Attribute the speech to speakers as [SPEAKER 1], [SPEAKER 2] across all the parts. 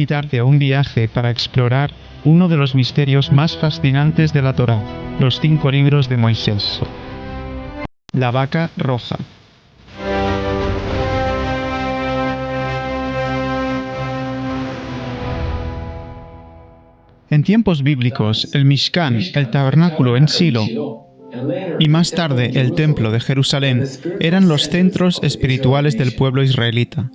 [SPEAKER 1] invitarte a un viaje para explorar uno de los misterios más fascinantes de la Torá, los 5 libros de Moisés. La vaca roja. En tiempos bíblicos, el Mishkan, el tabernáculo en Silo, y más tarde el templo de Jerusalén, eran los centros espirituales del pueblo israelita.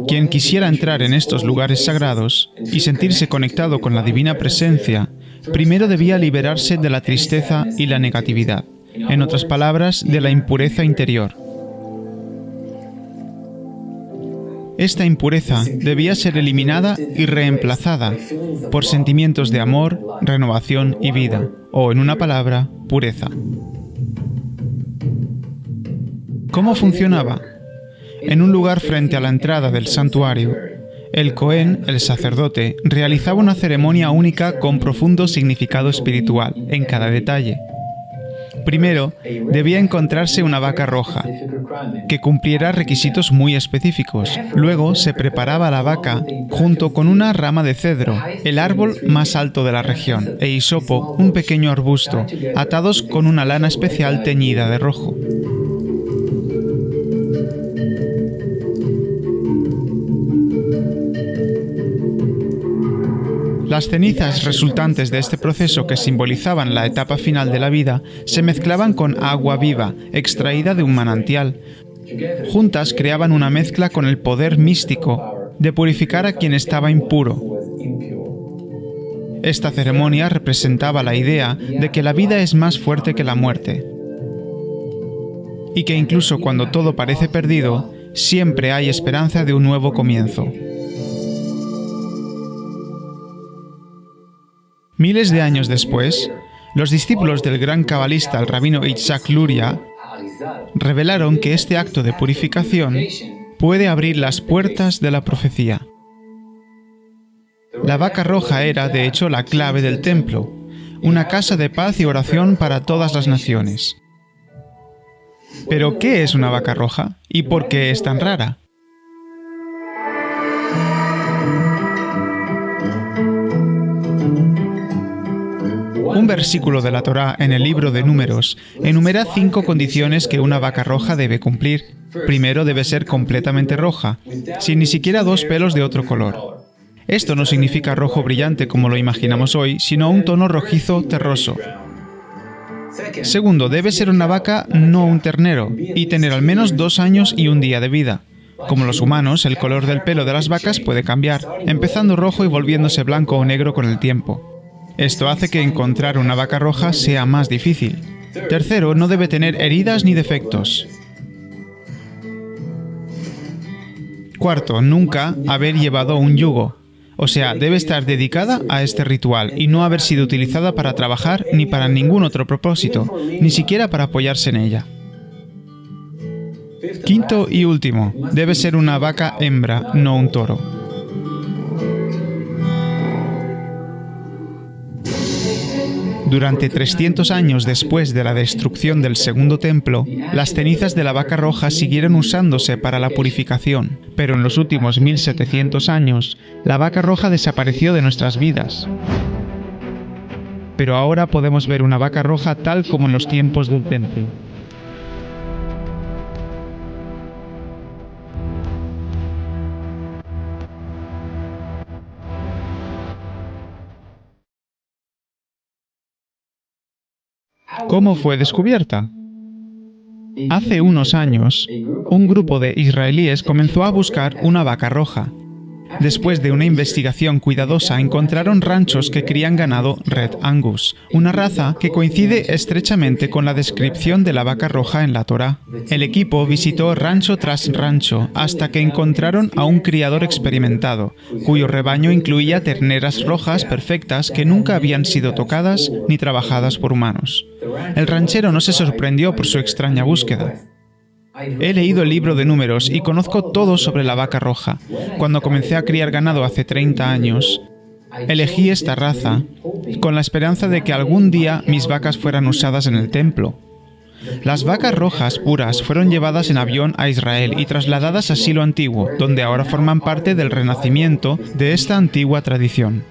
[SPEAKER 1] Quien quisiera entrar en estos lugares sagrados y sentirse conectado con la divina presencia, primero debía liberarse de la tristeza y la negatividad, en otras palabras, de la impureza interior. Esta impureza debía ser eliminada y reemplazada por sentimientos de amor, renovación y vida, o en una palabra, pureza. ¿Cómo funcionaba? En un lugar frente a la entrada del santuario, el Cohen, el sacerdote, realizaba una ceremonia única con profundo significado espiritual en cada detalle. Primero, debía encontrarse una vaca roja, que cumpliera requisitos muy específicos. Luego se preparaba la vaca junto con una rama de cedro, el árbol más alto de la región, e hisopo, un pequeño arbusto, atados con una lana especial teñida de rojo. Las cenizas resultantes de este proceso, que simbolizaban la etapa final de la vida, se mezclaban con agua viva, extraída de un manantial. Juntas creaban una mezcla con el poder místico de purificar a quien estaba impuro. Esta ceremonia representaba la idea de que la vida es más fuerte que la muerte, y que incluso cuando todo parece perdido, siempre hay esperanza de un nuevo comienzo. Miles de años después, los discípulos del gran cabalista, el rabino Yitzhak Luria, revelaron que este acto de purificación puede abrir las puertas de la profecía. La vaca roja era, de hecho, la clave del templo, una casa de paz y oración para todas las naciones. ¿Pero qué es una vaca roja? ¿Y por qué es tan rara? Un versículo de la Torá en el libro de Números enumera 5 condiciones que una vaca roja debe cumplir. Primero, debe ser completamente roja, sin ni siquiera 2 pelos de otro color. Esto no significa rojo brillante como lo imaginamos hoy, sino un tono rojizo terroso. Segundo, debe ser una vaca, no un ternero, y tener al menos 2 años y 1 día de vida. Como los humanos, el color del pelo de las vacas puede cambiar, empezando rojo y volviéndose blanco o negro con el tiempo. Esto hace que encontrar una vaca roja sea más difícil. Tercero, no debe tener heridas ni defectos. Cuarto, nunca haber llevado un yugo. O sea, debe estar dedicada a este ritual y no haber sido utilizada para trabajar ni para ningún otro propósito, ni siquiera para apoyarse en ella. Quinto y último, debe ser una vaca hembra, no un toro. Durante 300 años después de la destrucción del segundo templo, las cenizas de la vaca roja siguieron usándose para la purificación, pero en los últimos 1700 años, la vaca roja desapareció de nuestras vidas. Pero ahora podemos ver una vaca roja tal como en los tiempos del templo. ¿Cómo fue descubierta? Hace unos años, un grupo de israelíes comenzó a buscar una vaca roja. Después de una investigación cuidadosa, encontraron ranchos que crían ganado Red Angus, una raza que coincide estrechamente con la descripción de la vaca roja en la Torá. El equipo visitó rancho tras rancho hasta que encontraron a un criador experimentado, cuyo rebaño incluía terneras rojas perfectas que nunca habían sido tocadas ni trabajadas por humanos. El ranchero no se sorprendió por su extraña búsqueda. He leído el libro de Números y conozco todo sobre la vaca roja. Cuando comencé a criar ganado hace 30 años, elegí esta raza con la esperanza de que algún día mis vacas fueran usadas en el templo. Las vacas rojas puras fueron llevadas en avión a Israel y trasladadas a Silo antiguo, donde ahora forman parte del renacimiento de esta antigua tradición.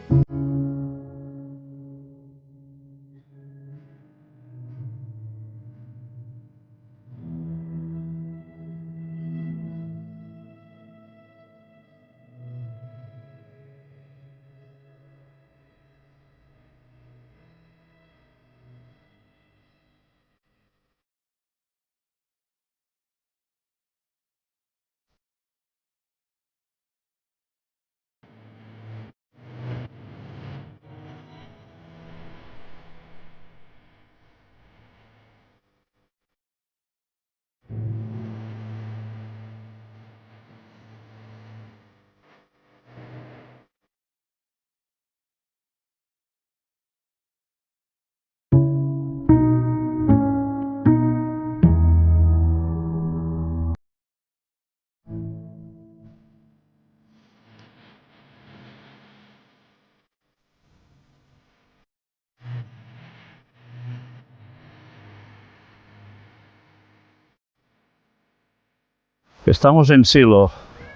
[SPEAKER 2] Estamos en Silo,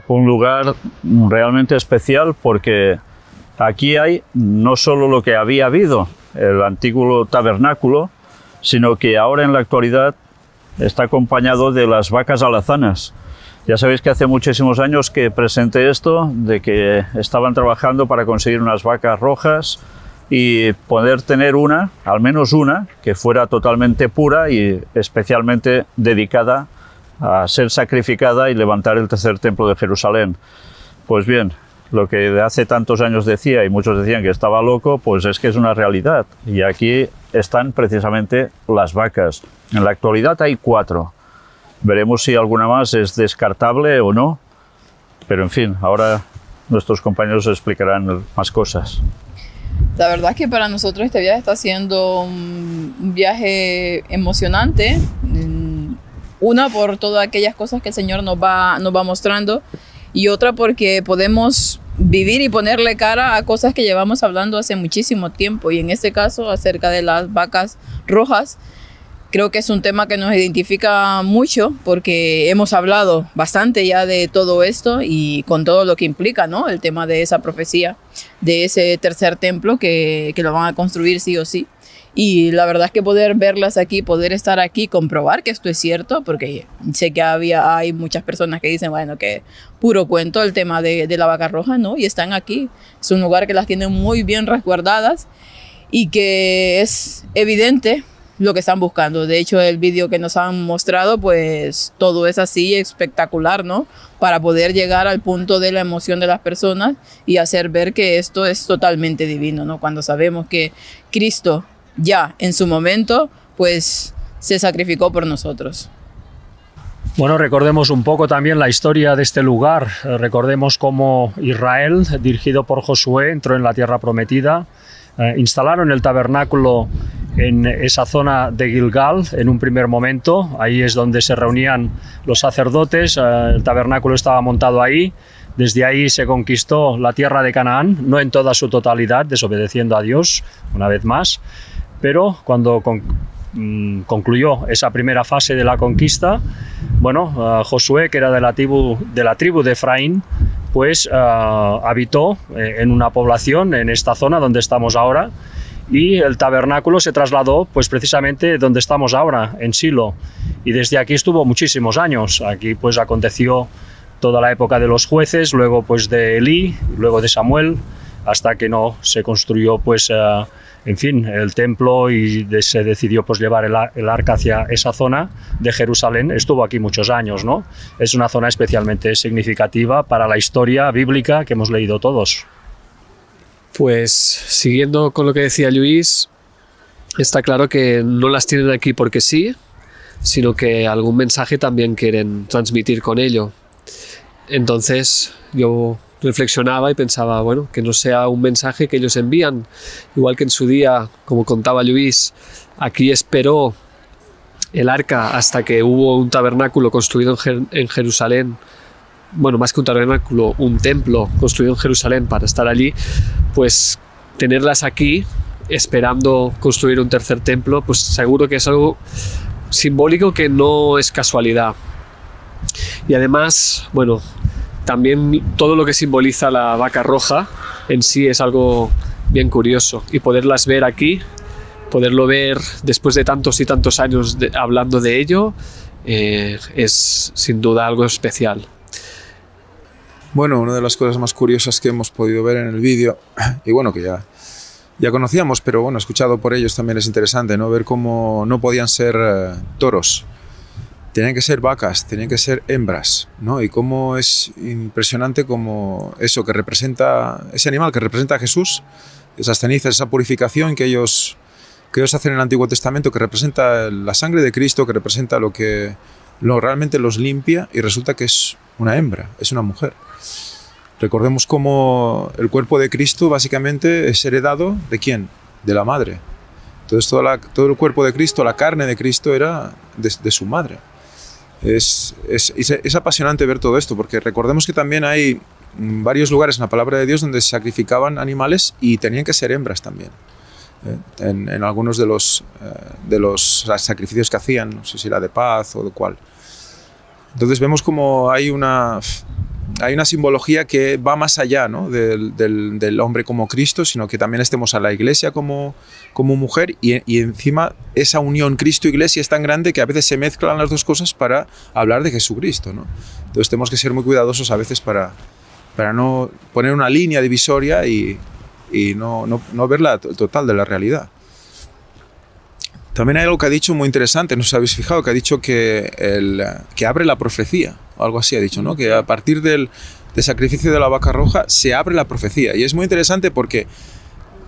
[SPEAKER 2] un lugar realmente especial porque aquí hay no solo lo que había habido, el antiguo tabernáculo, sino que ahora en la actualidad está acompañado de las vacas alazanas. Ya sabéis que hace muchísimos años que presenté esto, de que estaban trabajando para conseguir unas vacas rojas y poder tener una, al menos una, que fuera totalmente pura y especialmente dedicada a ser sacrificada y levantar el tercer templo de Jerusalén. Pues bien, lo que de hace tantos años decía y muchos decían que estaba loco, pues es que es una realidad. Y aquí están precisamente las vacas. En la actualidad hay 4. Veremos si alguna más es descartable o no. Pero en fin, ahora nuestros compañeros explicarán más cosas.
[SPEAKER 3] La verdad es que para nosotros este viaje está siendo un viaje emocionante. Una, por todas aquellas cosas que el Señor nos va mostrando, y otra porque podemos vivir y ponerle cara a cosas que llevamos hablando hace muchísimo tiempo, y en este caso acerca de las vacas rojas. Creo que es un tema que nos identifica mucho porque hemos hablado bastante ya de todo esto y con todo lo que implica, ¿no? El tema de esa profecía, de ese tercer templo que lo van a construir sí o sí. Y la verdad es que poder verlas aquí, poder estar aquí, comprobar que esto es cierto, porque sé que hay muchas personas que dicen, bueno, que puro cuento el tema de la vaca roja, ¿no? Y están aquí. Es un lugar que las tienen muy bien resguardadas y que es evidente lo que están buscando. De hecho, el vídeo que nos han mostrado, pues todo es así espectacular, ¿no? Para poder llegar al punto de la emoción de las personas y hacer ver que esto es totalmente divino, ¿no? Cuando sabemos que Cristo ya en su momento, pues se sacrificó por nosotros.
[SPEAKER 4] Bueno, recordemos un poco también la historia de este lugar. Recordemos cómo Israel, dirigido por Josué, entró en la tierra prometida. Instalaron el tabernáculo en esa zona de Gilgal en un primer momento. Ahí es donde se reunían los sacerdotes. El tabernáculo estaba montado ahí. Desde ahí se conquistó la tierra de Canaán, no en toda su totalidad, desobedeciendo a Dios una vez más. Pero cuando concluyó esa primera fase de la conquista, bueno, Josué, que era de la tribu de Efraín, pues habitó en una población en esta zona donde estamos ahora, y el tabernáculo se trasladó pues precisamente donde estamos ahora, en Silo, y desde aquí estuvo muchísimos años. Aquí pues aconteció toda la época de los jueces, luego pues de Elí, luego de Samuel, hasta que no se construyó pues en fin, el templo, y se decidió pues llevar el arca hacia esa zona de Jerusalén. Estuvo aquí muchos años, ¿no? Es una zona especialmente significativa para la historia bíblica que hemos leído todos.
[SPEAKER 5] Pues siguiendo con lo que decía Luis, está claro que no las tienen aquí porque sí, sino que algún mensaje también quieren transmitir con ello. Entonces yo reflexionaba y pensaba, bueno, que no sea un mensaje que ellos envían, igual que en su día, como contaba Luis, aquí esperó el arca hasta que hubo un tabernáculo construido en Jerusalén, bueno, más que un tabernáculo, un templo construido en Jerusalén para estar allí. Pues tenerlas aquí esperando construir un tercer templo, pues seguro que es algo simbólico que no es casualidad. Y además, bueno, también todo lo que simboliza la vaca roja en sí es algo bien curioso. Y poderlas ver aquí, poderlo ver después de tantos y tantos años hablando de ello, es sin duda algo especial.
[SPEAKER 6] Bueno, una de las cosas más curiosas que hemos podido ver en el vídeo, y bueno, que ya conocíamos, pero bueno, escuchado por ellos también es interesante, ¿no? Ver cómo no podían ser toros, tenían que ser vacas, tenían que ser hembras, ¿no? Y cómo es impresionante como eso que representa, ese animal que representa a Jesús, esas cenizas, esa purificación que ellos hacen en el Antiguo Testamento, que representa la sangre de Cristo, que representa lo realmente los limpia, y resulta que es una hembra, es una mujer. Recordemos cómo el cuerpo de Cristo básicamente es heredado ¿de quién? De la madre. Entonces todo el cuerpo de Cristo, la carne de Cristo era de su madre. Es apasionante ver todo esto, porque recordemos que también hay varios lugares en la palabra de Dios donde se sacrificaban animales y tenían que ser hembras también. En algunos de los sacrificios que hacían, no sé si era de paz o de cuál. Entonces vemos como hay una simbología que va más allá, ¿no? del hombre como Cristo, sino que también estemos a la iglesia como mujer, y encima esa unión Cristo-iglesia es tan grande que a veces se mezclan las dos cosas para hablar de Jesucristo, ¿no? Entonces tenemos que ser muy cuidadosos a veces para no poner una línea divisoria y no ver el total de la realidad. También hay algo que ha dicho muy interesante, no os habéis fijado, que ha dicho que abre la profecía, o algo así ha dicho, ¿no? Que a partir del sacrificio de la vaca roja se abre la profecía. Y es muy interesante porque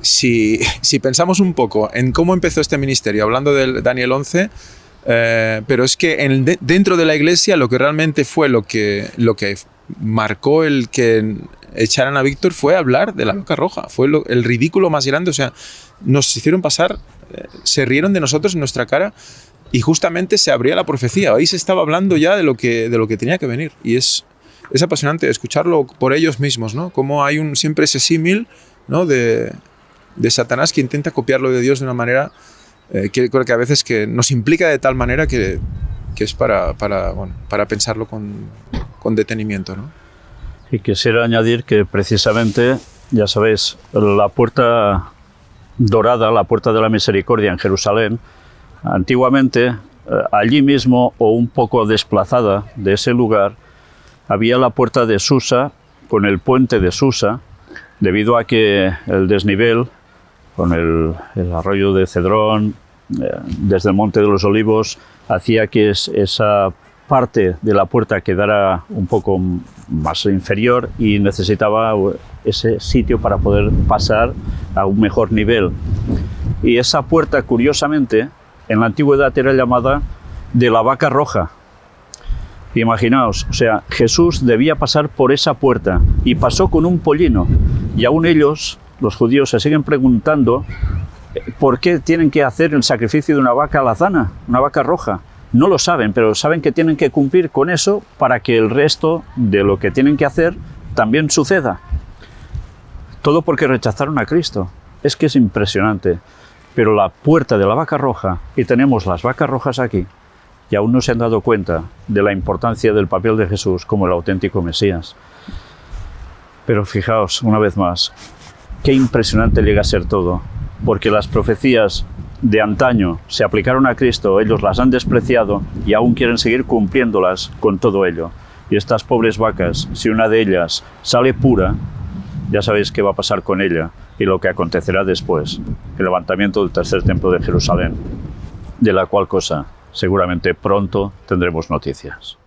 [SPEAKER 6] si pensamos un poco en cómo empezó este ministerio, hablando de Daniel 11, pero es que dentro de la iglesia lo que realmente fue lo que marcó el que echaran a Víctor fue hablar de la vaca roja, fue el ridículo más grande. O sea, nos hicieron pasar, se rieron de nosotros en nuestra cara, y justamente se abría la profecía. Ahí se estaba hablando ya de lo que tenía que venir, y es apasionante escucharlo por ellos mismos, ¿no? Como hay siempre ese símil, ¿no? de Satanás, que intenta copiarlo de Dios de una manera que creo que a veces que nos implica de tal manera que es para pensarlo con detenimiento, ¿no?
[SPEAKER 2] Y quisiera añadir que precisamente, ya sabéis, la puerta dorada, la puerta de la misericordia en Jerusalén, antiguamente allí mismo o un poco desplazada de ese lugar había la puerta de Susa con el puente de Susa, debido a que el desnivel con el arroyo de Cedrón desde el Monte de los Olivos hacía que esa parte de la puerta quedara un poco más inferior y necesitaba ese sitio para poder pasar a un mejor nivel. Y esa puerta, curiosamente, en la antigüedad era llamada de la vaca roja. Imaginaos, o sea, Jesús debía pasar por esa puerta y pasó con un pollino. Y aún ellos, los judíos, se siguen preguntando por qué tienen que hacer el sacrificio de una vaca alazana, una vaca roja. No lo saben, pero saben que tienen que cumplir con eso para que el resto de lo que tienen que hacer también suceda. Todo porque rechazaron a Cristo. Es que es impresionante. Pero la puerta de la vaca roja, y tenemos las vacas rojas aquí, y aún no se han dado cuenta de la importancia del papel de Jesús como el auténtico Mesías. Pero fijaos, una vez más, qué impresionante llega a ser todo, porque las profecías de antaño se aplicaron a Cristo, ellos las han despreciado y aún quieren seguir cumpliéndolas con todo ello. Y estas pobres vacas, si una de ellas sale pura, ya sabéis qué va a pasar con ella y lo que acontecerá después, el levantamiento del tercer templo de Jerusalén, de la cual cosa seguramente pronto tendremos noticias.